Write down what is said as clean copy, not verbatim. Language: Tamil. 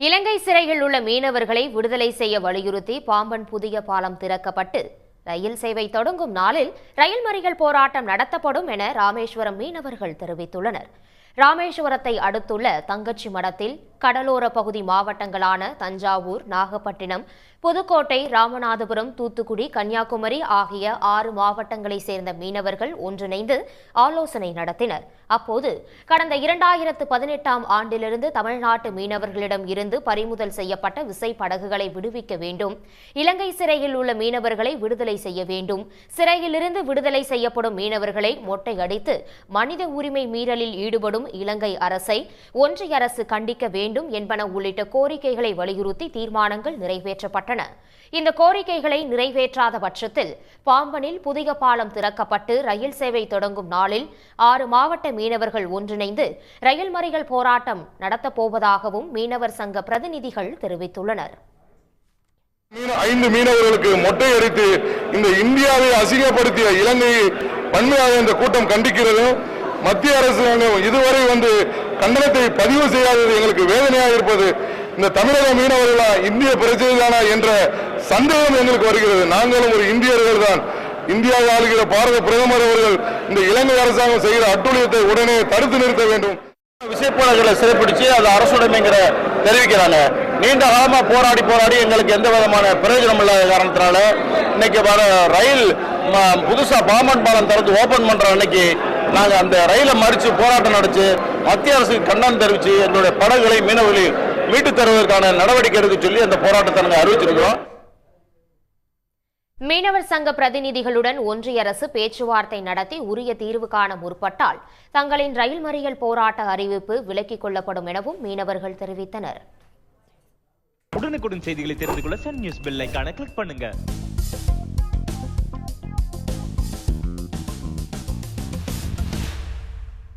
இலங்கை சிறையில் உள்ள மீனவர்களை விடுதலை செய்ய வலியுறுத்தி பாம்பன் புதிய பாலம் திறக்கப்பட்டு ரயில் சேவை தொடங்கும் நாளில் ரயில் மறியல் போராட்டம் நடத்தப்படும் என ராமேஸ்வரம் மீனவர்கள் தெரிவித்துள்ளனர். ராமேஸ்வரத்தை அடுத்துள்ள தங்கச்சி மடத்தில் கடலோர பகுதி மாவட்டங்களான தஞ்சாவூர், நாகப்பட்டினம், புதுக்கோட்டை, ராமநாதபுரம், தூத்துக்குடி, கன்னியாகுமரி ஆகிய 6 மாவட்டங்களைச் சேர்ந்த மீனவர்கள் ஒன்றிணைந்து ஆலோசனை நடத்தினர். அப்போது கடந்த 2018ஆம் ஆண்டிலிருந்து தமிழ்நாட்டு மீனவர்களிடம் இருந்து பறிமுதல் செய்யப்பட்ட விசைப்படகுகளை விடுவிக்க வேண்டும், இலங்கை சிறையில் உள்ள மீனவர்களை விடுதலை செய்ய வேண்டும், சிறையிலிருந்து விடுதலை செய்யப்படும் மீனவர்களை மொட்டையடித்து மனித உரிமை மீறலில் ஈடுபடும் இலங்கை அரசை ஒன்றிய அரசு கண்டிக்க வேண்டும் என்பன உள்ளிட்ட கோரிக்கைகளை வலியுறுத்தி தீர்மானங்கள் நிறைவேற்றப்பட்டன. இந்த கோரிக்கைகளை நிறைவேற்றாத பட்சத்தில் பாம்பனில் புதிய பாலம் திறக்கப்பட்டு ரயில் சேவை தொடங்கும் நாளில் 6 மாவட்ட மீனவர்கள் ஒன்றிணைந்து ரயில் மறியல் போராட்டம் நடத்தப்போவதாகவும் மீனவர் சங்க பிரதிநிதிகள் தெரிவித்துள்ளனர். 5 மீனவர்களுக்கு மொட்டை அடித்து இந்த இந்தியாவை அசிங்கப்படுத்திய இலங்கையை வன்மையாக இந்த கூட்டம் கண்டிக்கிறது. மத்திய அரசு இதுவரை கண்டனத்தை பதிவு செய்யாதது எங்களுக்கு வேதனையாக இருப்பது. இந்த தமிழக மீனவர்களா இந்திய பிரஜைதானா என்ற சந்தேகம் எங்களுக்கு வருகிறது. நாங்களும் ஒரு இந்தியர்கள் தான். இந்தியாவை ஆளுகிற பாரத பிரதமர் அவர்கள் இந்த இலங்கை அரசாங்கம் செய்கிற அட்டூழியத்தை உடனே தடுத்து நிறுத்த வேண்டும். விசைப்படகுகளை சிறைப்பிடிச்சு அது அரசுடைமைங்கிற தெரிவிக்கிறாங்க. நீண்ட காலமா போராடி எங்களுக்கு எந்த விதமான பிரயோஜனம் இல்லாத காரணத்தினால இன்னைக்கு வர ரயில் புதுசா பாம்பன் பாலம் திறந்து ஓபன் பண்ற அன்னைக்கு நாங்க அந்த ரயிலை மறிச்சு போராட்டம் நடத்தி மத்திய அரசுக்கு கண்டனம் தெரிவிச்சு எங்களுடைய படகுகளை மீனவர்களை மீட்டு தருவதற்கான நடவடிக்கை எடுக்க சொல்லி அந்த போராட்டத்தை நாங்கள் அறிவிச்சிருக்கிறோம். மீனவர் சங்க பிரதிநிதிகளுடன் ஒன்றிய அரசு பேச்சுவார்த்தை நடத்தி உரிய தீர்வு காண முற்பட்டால் தங்களின் ரயில் மறியல் போராட்ட அறிவிப்பு விலக்கிக் கொள்ளப்படும் எனவும் மீனவர்கள் தெரிவித்தனர். உடனுக்குடன் செய்திகளை தெரிந்து கொள்ள சன் நியூஸ் பெல் ஐகானை கிளிக் பண்ணுங்க.